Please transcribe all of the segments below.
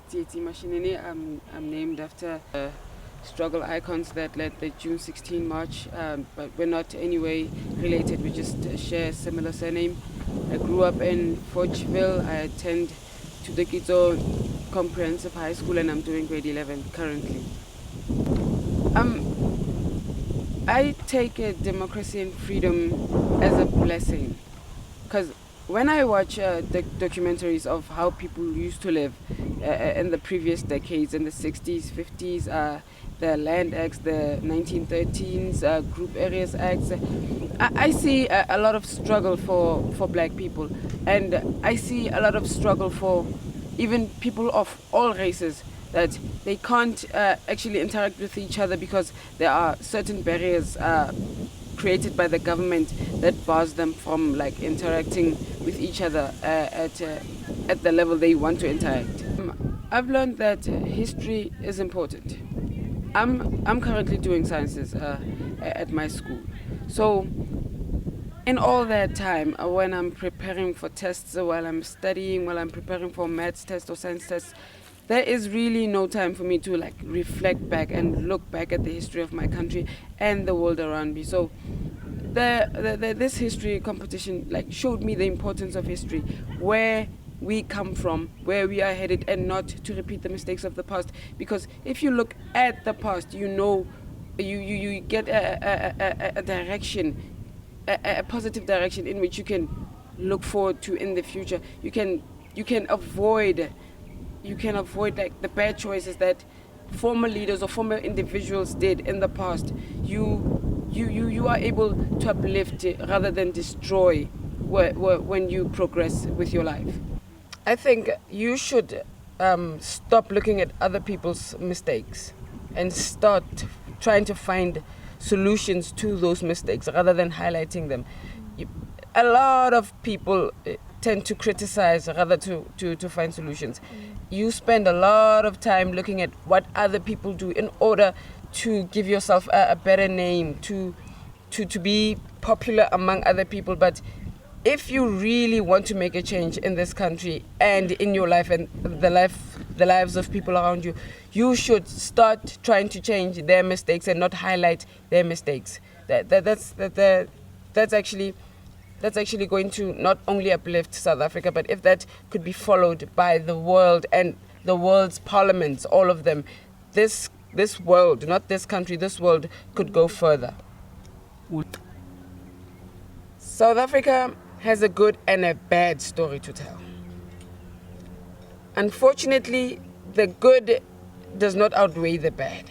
Tsietsi Moshinini. I'm named after struggle icons that led the June 16 march, but we're not anyway related. We just share a similar surname. I grew up in Forgeville. I attend to the Kitso Comprehensive High School, and I'm doing grade 11 currently. I take democracy and freedom as a blessing, because when I watch the documentaries of how people used to live in the previous decades, in the 60s, 50s, the Land Acts, the 1913s, Group Areas Acts, I see a lot of struggle for black people. And I see a lot of struggle for even people of all races, that they can't actually interact with each other because there are certain barriers created by the government that bars them from like interacting with each other at the level they want to interact. I've learned that history is important. I'm currently doing sciences at my school, so in all that time, when I'm preparing for tests, while I'm studying, while I'm preparing for maths tests or science tests, there is really no time for me to like reflect back and look back at the history of my country and the world around me. So this history competition like showed me the importance of history, where we come from, where we are headed, and not to repeat the mistakes of the past. Because if you look at the past, you know, you get a direction, a positive direction in which you can look forward to in the future. You can avoid like the bad choices that former leaders or former individuals did in the past. You are able to uplift rather than destroy when you progress with your life. I think you should stop looking at other people's mistakes and start trying to find solutions to those mistakes rather than highlighting them. A lot of people tend to criticize rather to find solutions. You spend a lot of time looking at what other people do in order to give yourself a better name, to be popular among other people. But if you really want to make a change in this country and in your life and the lives of people around you, you should start trying to change their mistakes and not highlight their mistakes. That's actually going to not only uplift South Africa, but if that could be followed by the world and the world's parliaments, all of them, this world, not this country, this world could go further. South Africa has a good and a bad story to tell. Unfortunately, the good does not outweigh the bad.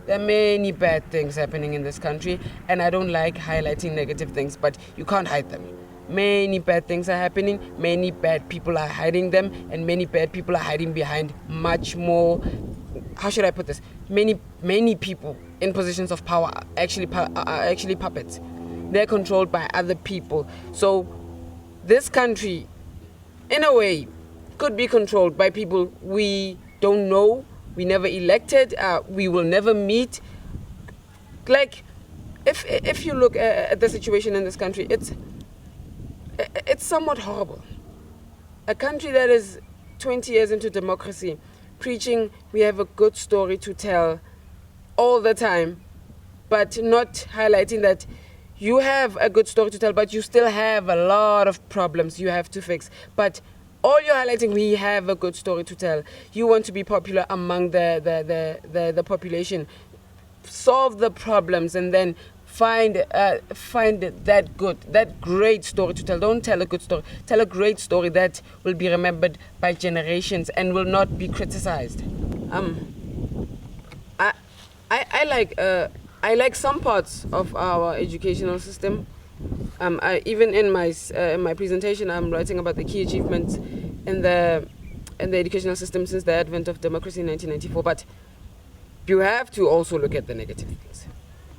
There are many bad things happening in this country, and I don't like highlighting negative things, but you can't hide them. Many bad things are happening, many bad people are hiding them, and many bad people are hiding behind much more, how should I put this? Many people in positions of power are actually puppets. They're controlled by other people. So this country, in a way, could be controlled by people we don't know, we never elected, we will never meet. Like, if you look at the situation in this country, it's somewhat horrible. A country that is 20 years into democracy, preaching we have a good story to tell all the time, but not highlighting that you have a good story to tell, but you still have a lot of problems you have to fix. But all you're highlighting, we have a good story to tell. You want to be popular among the population. Solve the problems and then find that great story to tell. Don't tell a good story. Tell a great story that will be remembered by generations and will not be criticized. I like some parts of our educational system. Even in my presentation, I'm writing about the key achievements in the educational system since the advent of democracy in 1994. But you have to also look at the negative things.